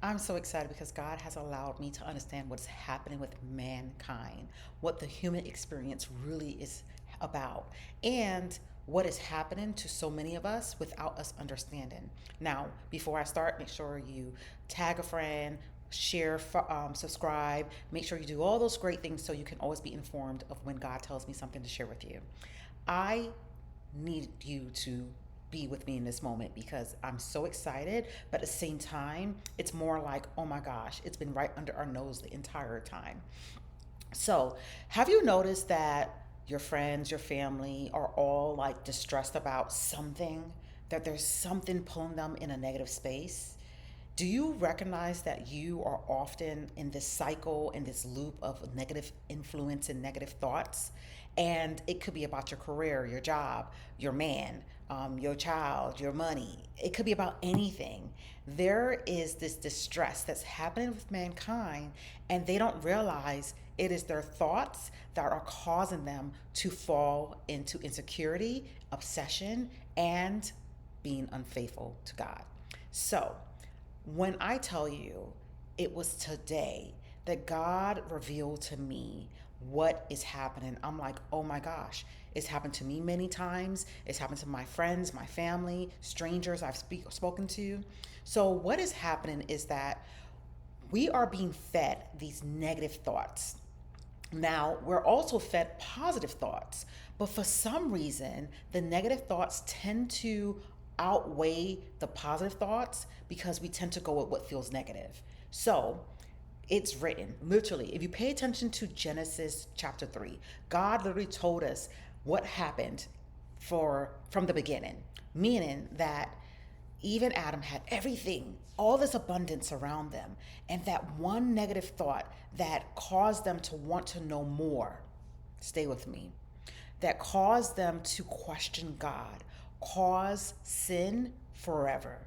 I'm so excited because God has allowed me to understand what's happening with mankind, what the human experience really is about, and what is happening to so many of us without us understanding. Now, before I start, make sure you tag a friend, share, subscribe, make sure you do all those great things so you can always be informed of when God tells me something to share with you. I need you to be with me in this moment because I'm so excited, but at the same time, it's more like, oh my gosh, it's been right under our nose the entire time. So, have you noticed that your friends, your family are all like distressed about something, that there's something pulling them in a negative space? Do you recognize that you are often in this cycle, in this loop of negative influence and negative thoughts? And it could be about your career, your job, your man, your child, your money. It could be about anything. There is this distress that's happening with mankind, and they don't realize it is their thoughts that are causing them to fall into insecurity, obsession, and being unfaithful to God. So, when I tell you it was today that God revealed to me what is happening, I'm like, oh my gosh, it's happened to me many times. It's happened to my friends, my family, strangers I've spoken to. So, what is happening is that we are being fed these negative thoughts. Now, we're also fed positive thoughts, but for some reason, the negative thoughts tend to outweigh the positive thoughts because we tend to go with what feels negative. So, it's written literally. If you pay attention to Genesis chapter 3, God literally told us what happened for from the beginning, meaning that even Adam had everything, all this abundance around them, and that one negative thought that caused them to want to know more, stay with me, that caused them to question God, cause sin forever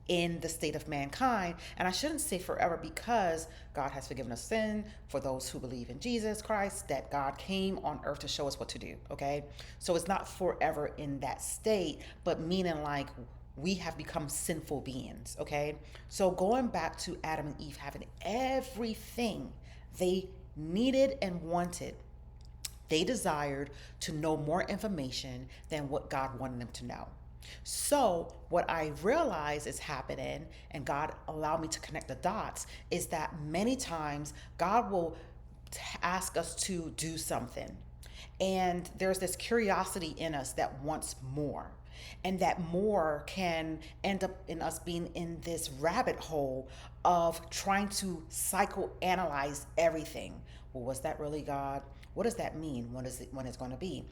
in the state of mankind. And I shouldn't say forever because God has forgiven us sin for those who believe in Jesus Christ, that God came on earth to show us what to do, okay? So it's not forever in that state, but meaning like we have become sinful beings, okay? So going back to Adam and Eve having everything they needed and wanted, they desired to know more information than what God wanted them to know. So, what I realize is happening, and God allowed me to connect the dots, is that many times God will ask us to do something. And there's this curiosity in us that wants more. And that more can end up in us being in this rabbit hole of trying to psychoanalyze everything. Well, was that really God? What does that mean? When it's going to be?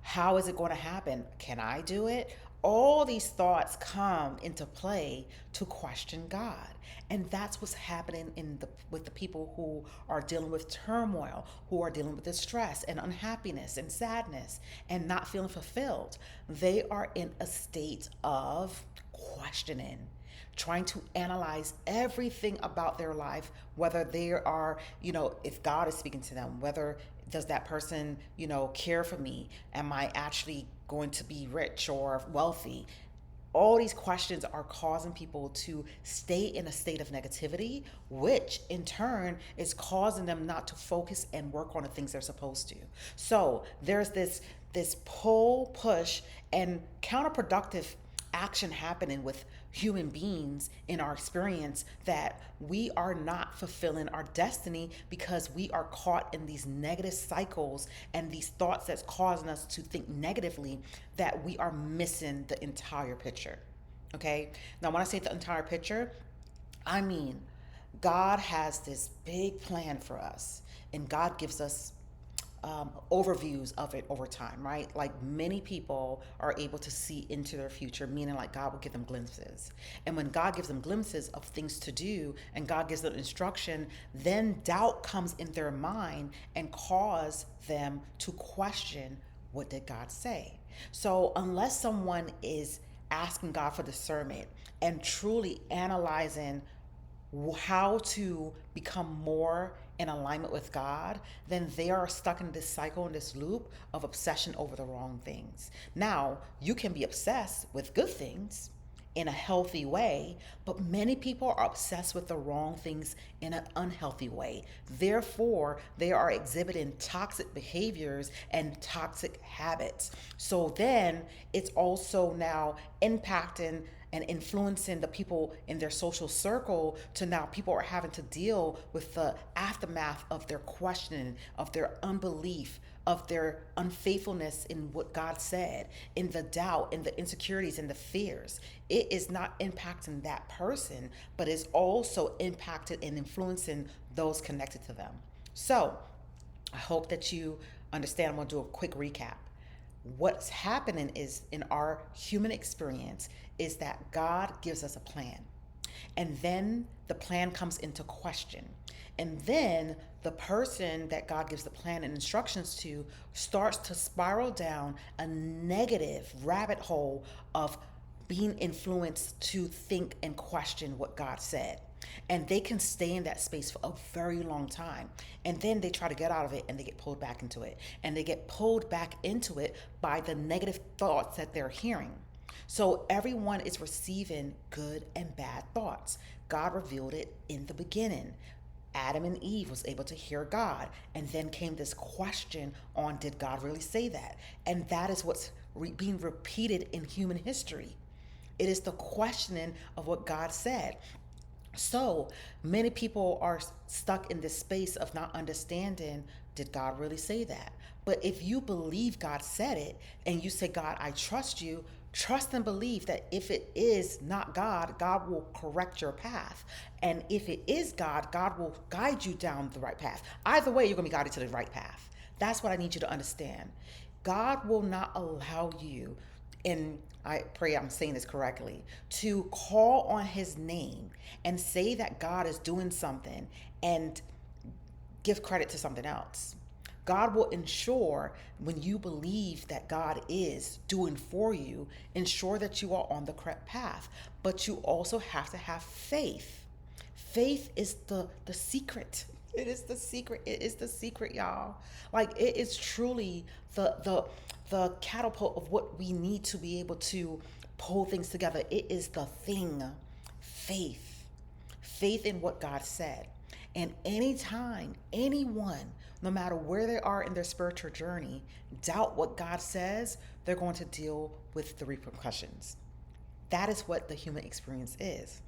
How is it going to happen? Can I do it? All these thoughts come into play to question God. And that's what's happening with the people who are dealing with turmoil, who are dealing with distress and unhappiness and sadness and not feeling fulfilled. They are in a state of questioning, trying to analyze everything about their life, whether they are, if God is speaking to them, whether does that person, care for me? Am I actually going to be rich or wealthy? All these questions are causing people to stay in a state of negativity, which in turn is causing them not to focus and work on the things they're supposed to. So there's this pull, push, and counterproductive action happening with human beings in our experience, that we are not fulfilling our destiny because we are caught in these negative cycles and these thoughts that's causing us to think negatively, that we are missing the entire picture. Okay? Now, when I say the entire picture, I mean God has this big plan for us, and God gives us overviews of it over time, right? Like many people are able to see into their future, meaning like God will give them glimpses. And when God gives them glimpses of things to do and God gives them instruction, then doubt comes in their mind and cause them to question, what did God say? So unless someone is asking God for discernment and truly analyzing how to become more in alignment with God, then they are stuck in this cycle, in this loop of obsession over the wrong things. Now, you can be obsessed with good things in a healthy way, but many people are obsessed with the wrong things in an unhealthy way. Therefore, they are exhibiting toxic behaviors and toxic habits. So then it's also now impacting and influencing the people in their social circle, to now people are having to deal with the aftermath of their questioning, of their unbelief, of their unfaithfulness in what God said, in the doubt, in the insecurities, and the fears. It is not impacting that person, but is also impacted and influencing those connected to them. So I hope that you understand. I'm going to do a quick recap. What's happening is, in our human experience, is that God gives us a plan, and then the plan comes into question, and then the person that God gives the plan and instructions to starts to spiral down a negative rabbit hole of being influenced to think and question what God said. And they can stay in that space for a very long time. And then they try to get out of it and they get pulled back into it. And they get pulled back into it by the negative thoughts that they're hearing. So everyone is receiving good and bad thoughts. God revealed it in the beginning. Adam and Eve was able to hear God, and then came this question on, did God really say that? And that is what's being repeated in human history. It is the questioning of what God said. So many people are stuck in this space of not understanding, did God really say that? But if you believe God said it and you say, God, I trust you, trust and believe that if it is not God, God will correct your path. And if it is God, God will guide you down the right path. Either way, you're going to be guided to the right path. That's what I need you to understand. God will not allow you, and I pray I'm saying this correctly, to call on his name and say that God is doing something and give credit to something else. God will ensure, when you believe that God is doing for you, ensure that you are on the correct path. But you also have to have faith. Faith is the secret. It is the secret. It is the secret, y'all. Like, it is truly the catapult of what we need to be able to pull things together. It is the thing. Faith. Faith in what God said. And anytime anyone, no matter where they are in their spiritual journey, doubt what God says, they're going to deal with the repercussions. That is what the human experience is.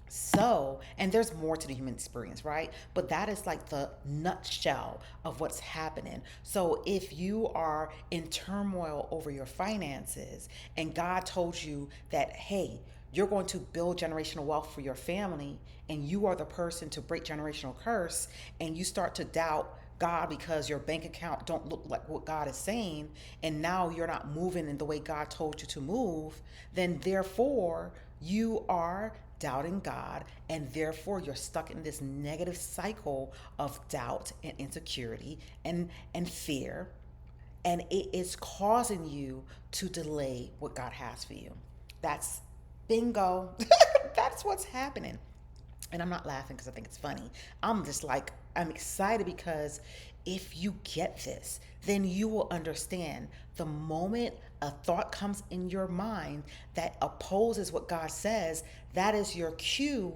So, and there's more to the human experience, right? But that is like the nutshell of what's happening. So, if you are in turmoil over your finances and God told you that, hey, you're going to build generational wealth for your family, and you are the person to break generational curse, and you start to doubt God because your bank account don't look like what God is saying, and now you're not moving in the way God told you to move, then therefore you are doubting God, and therefore you're stuck in this negative cycle of doubt and insecurity and fear, and it is causing you to delay what God has for you. That's bingo. That's what's happening. And I'm not laughing because I think it's funny. I'm just like, I'm excited because if you get this, then you will understand the moment a thought comes in your mind that opposes what God says, that is your cue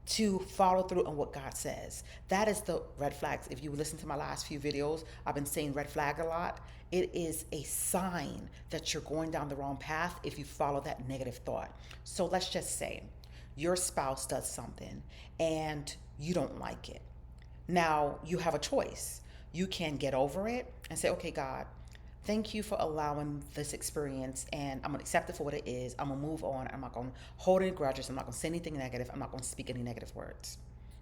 to follow through on what God says. That is the red flags. If you listen to my last few videos, I've been saying red flag a lot. It is a sign that you're going down the wrong path if you follow that negative thought. So let's just say your spouse does something and you don't like it. Now you have a choice. You can get over it and say, okay, God, thank you for allowing this experience, and I'm going to accept it for what it is. I'm going to move on. I'm not going to hold any grudges. I'm not going to say anything negative. I'm not going to speak any negative words.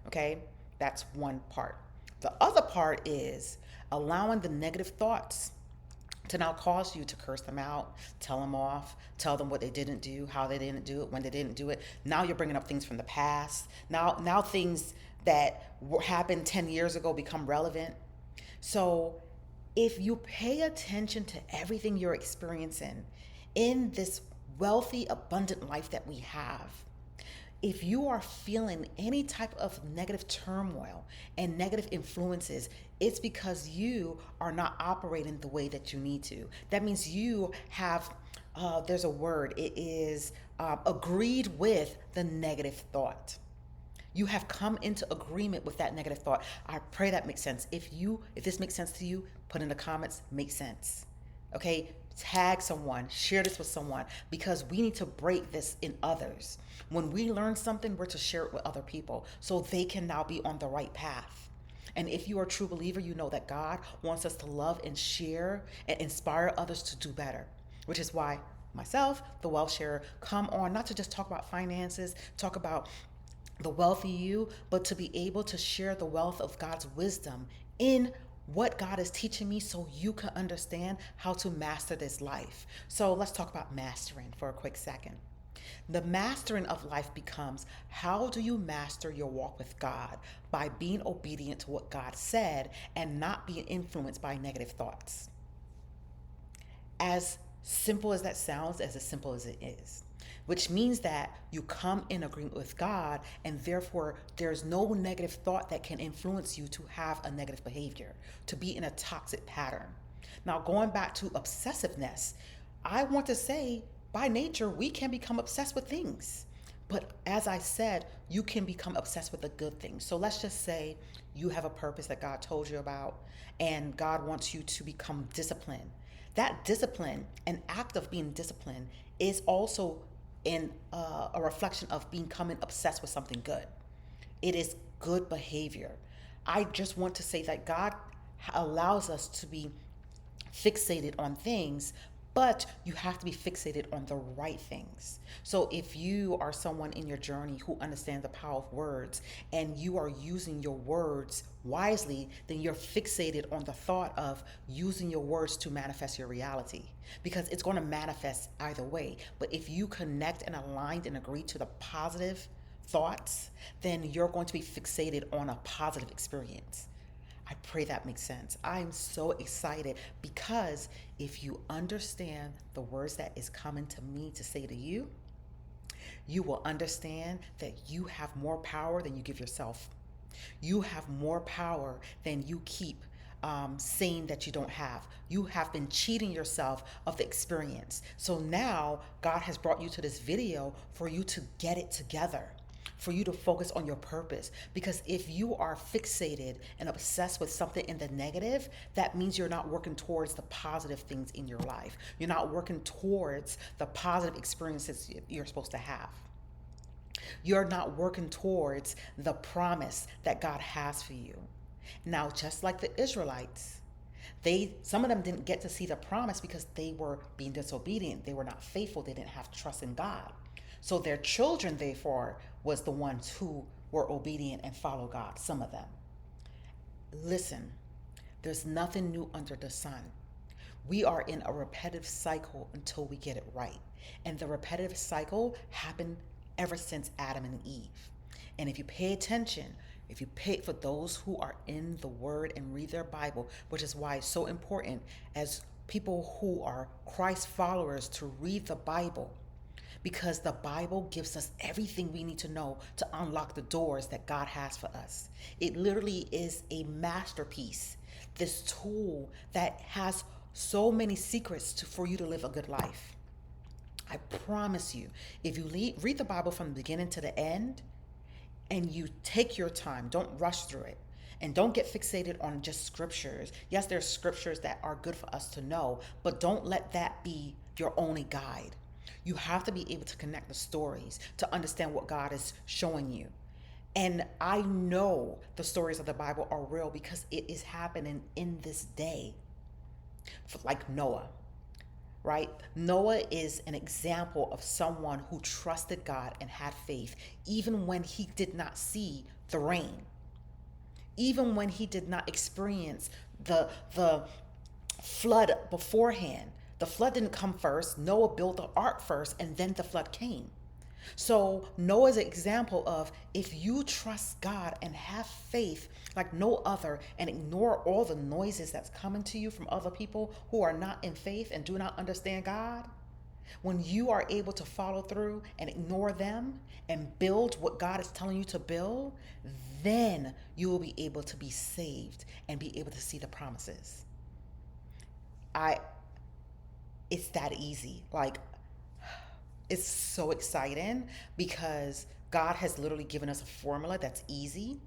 Okay? That's one part. The other part is allowing the negative thoughts to now cause you to curse them out, tell them off, tell them what they didn't do, how they didn't do it, when they didn't do it. Now you're bringing up things from the past. Now things that happened 10 years ago become relevant. So if you pay attention to everything you're experiencing in this wealthy, abundant life that we have, if you are feeling any type of negative turmoil and negative influences, it's because you are not operating the way that you need to. That means you have there's a word. It is agreed with the negative thought. You have come into agreement with that negative thought. I pray that makes sense. If this makes sense to you, put in the comments, makes sense. Okay? Tag someone, share this with someone, because we need to break this in others. When we learn something, we're to share it with other people so they can now be on the right path. And if you are a true believer, you know that God wants us to love and share and inspire others to do better, which is why myself, the wealth sharer, come on not to just talk about finances, talk about the wealthy you, but to be able to share the wealth of God's wisdom in what God is teaching me so you can understand how to master this life. So let's talk about mastering for a quick second. The mastering of life becomes, how do you master your walk with God? By being obedient to what God said and not being influenced by negative thoughts. As simple as that sounds, as simple as it is, which means that you come in agreement with God, and therefore there's no negative thought that can influence you to have a negative behavior, to be in a toxic pattern. Now, going back to obsessiveness, I want to say by nature, we can become obsessed with things. But as I said, you can become obsessed with a good thing. So let's just say you have a purpose that God told you about, and God wants you to become disciplined. That discipline, an act of being disciplined, is also in a reflection of becoming obsessed with something good. It is good behavior. I just want to say that God allows us to be fixated on things, but you have to be fixated on the right things. So if you are someone in your journey who understands the power of words and you are using your words wisely, then you're fixated on the thought of using your words to manifest your reality, because it's going to manifest either way. But if you connect and aligned and agree to the positive thoughts, then you're going to be fixated on a positive experience. I pray that makes sense. I'm so excited because if you understand the words that is coming to me to say to you, you will understand that you have more power than you give yourself. You have more power than you keep saying that you don't have. You have been cheating yourself of the experience. So now God has brought you to this video for you to get it together, for you to focus on your purpose. Because if you are fixated and obsessed with something in the negative, that means you're not working towards the positive things in your life. You're not working towards the positive experiences you're supposed to have. You're not working towards the promise that God has for you. Now, just like the Israelites, some of them didn't get to see the promise because they were being disobedient. They were not faithful. They didn't have trust in God. So their children, therefore, was the ones who were obedient and followed God, some of them. Listen, there's nothing new under the sun. We are in a repetitive cycle until we get it right. And the repetitive cycle happened ever since Adam and Eve. And if you pay attention, if you pay for those who are in the Word and read their Bible, which is why it's so important as people who are Christ followers to read the Bible, because the Bible gives us everything we need to know to unlock the doors that God has for us. It literally is a masterpiece, this tool that has so many secrets for you to live a good life. I promise you, if you read the Bible from the beginning to the end and you take your time, don't rush through it. And don't get fixated on just scriptures. Yes, there's scriptures that are good for us to know, but don't let that be your only guide. You have to be able to connect the stories to understand what God is showing you. And I know the stories of the Bible are real because it is happening in this day. Like Noah, right? Noah is an example of someone who trusted God and had faith, even when he did not see the rain, even when he did not experience the flood beforehand. The flood didn't come first. Noah built the ark first, and then the flood came. So Noah's an example of, if you trust God and have faith like no other and ignore all the noises that's coming to you from other people who are not in faith and do not understand God, when you are able to follow through and ignore them and build what God is telling you to build, then you will be able to be saved and be able to see the promises. I it's that easy. Like, it's so exciting because God has literally given us a formula that's easy,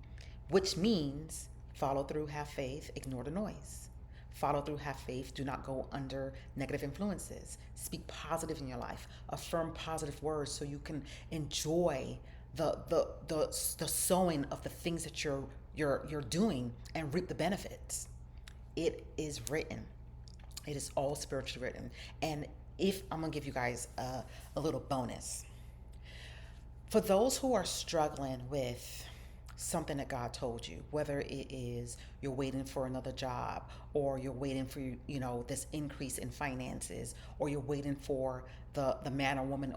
which means follow through, have faith, ignore the noise. Follow through, have faith, do not go under negative influences. Speak positive in your life. Affirm positive words so you can enjoy the sowing of the things that you're doing and reap the benefits. It is written. It is all spiritually written. And if I'm gonna give you guys a little bonus for those who are struggling with something that God told you, whether it is you're waiting for another job, or you're waiting for this increase in finances, or you're waiting for the man or woman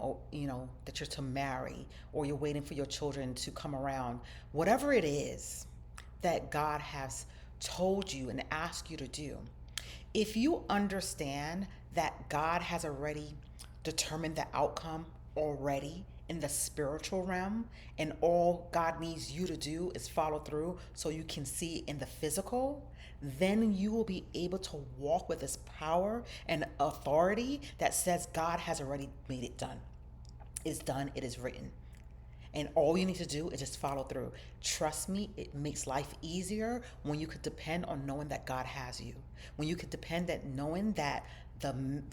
that you're to marry, or you're waiting for your children to come around, whatever it is that God has told you and asked you to do, if you understand that God has already determined the outcome already in the spiritual realm, and all God needs you to do is follow through so you can see in the physical, then you will be able to walk with this power and authority that says God has already made it done. It's done, it is written. And all you need to do is just follow through. Trust me, it makes life easier when you could depend on knowing that God has you. When you could depend on knowing that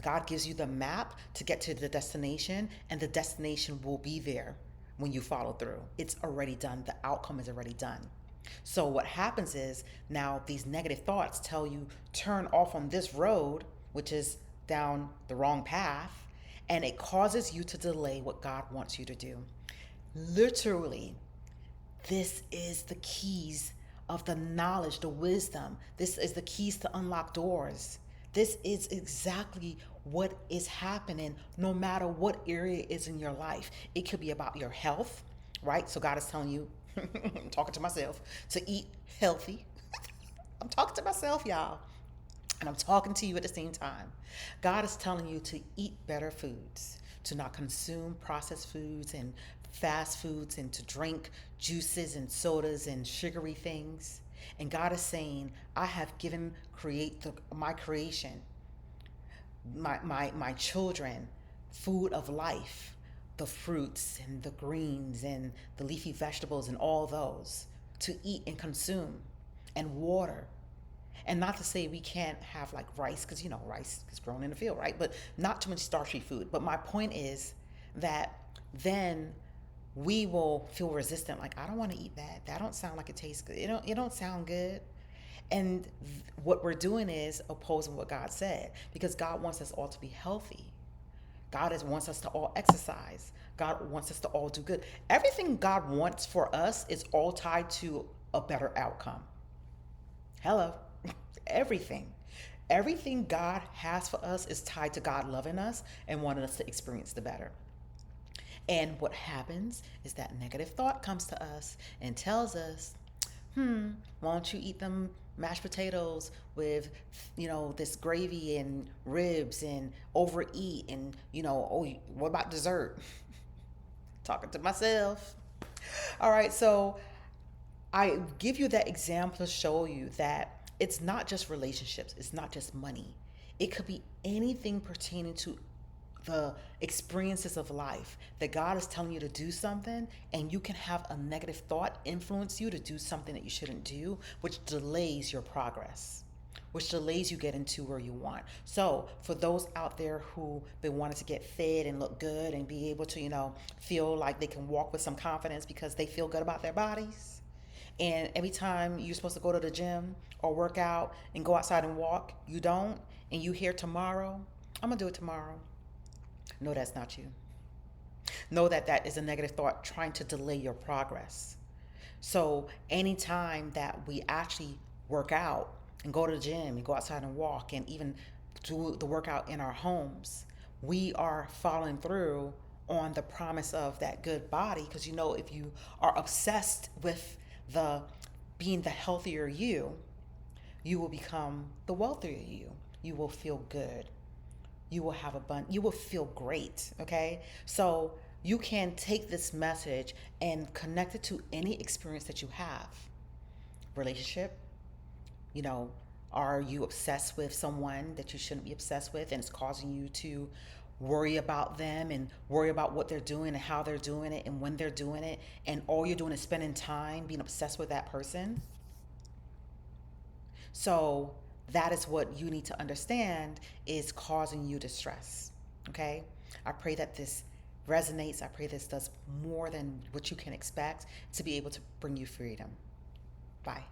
God gives you the map to get to the destination, and the destination will be there when you follow through. It's already done. The outcome is already done. So what happens is now these negative thoughts tell you turn off on this road, which is down the wrong path, and it causes you to delay what God wants you to do. Literally, this is the keys of the knowledge, the wisdom. This is the keys to unlock doors. This is exactly what is happening no matter what area is in your life. It could be about your health, right? So God is telling you, I'm talking to myself, to eat healthy. I'm talking to myself, y'all. And I'm talking to you at the same time. God is telling you to eat better foods, to not consume processed foods and fast foods, and to drink juices and sodas and sugary things. And God is saying, I have given my creation, my children, food of life, the fruits and the greens and the leafy vegetables and all those to eat and consume, and water. And not to say we can't have like rice, because rice is grown in the field, right? But not too much starchy food. But my point is that then we will feel resistant, like, I don't want to eat that. That don't sound like it tastes good. It don't sound good. And what we're doing is opposing what God said, because God wants us all to be healthy. Wants us to all exercise. God wants us to all do good. Everything God wants for us is all tied to a better outcome. Hello. Everything. Everything God has for us is tied to God loving us and wanting us to experience the better. And what happens is that negative thought comes to us and tells us, why don't you eat them mashed potatoes with, this gravy and ribs, and overeat, and, oh, what about dessert? Talking to myself. All right, so I give you that example to show you that it's not just relationships, it's not just money. It could be anything pertaining to the experiences of life, that God is telling you to do something, and you can have a negative thought influence you to do something that you shouldn't do, which delays your progress, which delays you getting to where you want. So for those out there who been wanting to get fit and look good and be able to, feel like they can walk with some confidence because they feel good about their bodies, and every time you're supposed to go to the gym or work out and go outside and walk, you don't, and you hear tomorrow, I'm gonna do it tomorrow. No, that's not you. Know that that is a negative thought trying to delay your progress. So anytime that we actually work out and go to the gym and go outside and walk and even do the workout in our homes, we are following through on the promise of that good body. Because if you are obsessed with the being the healthier you, you will become the wealthier you. You will feel good. You will have you will feel great. Okay, so you can take this message and connect it to any experience that you have, relationship, you know Are you obsessed with someone that you shouldn't be obsessed with, and it's causing you to worry about them and worry about what they're doing and how they're doing it and when they're doing it, and all you're doing is spending time being obsessed with that person? So that is what you need to understand is causing you distress. Okay? I pray that this resonates. I pray this does more than what you can expect to be able to bring you freedom. Bye.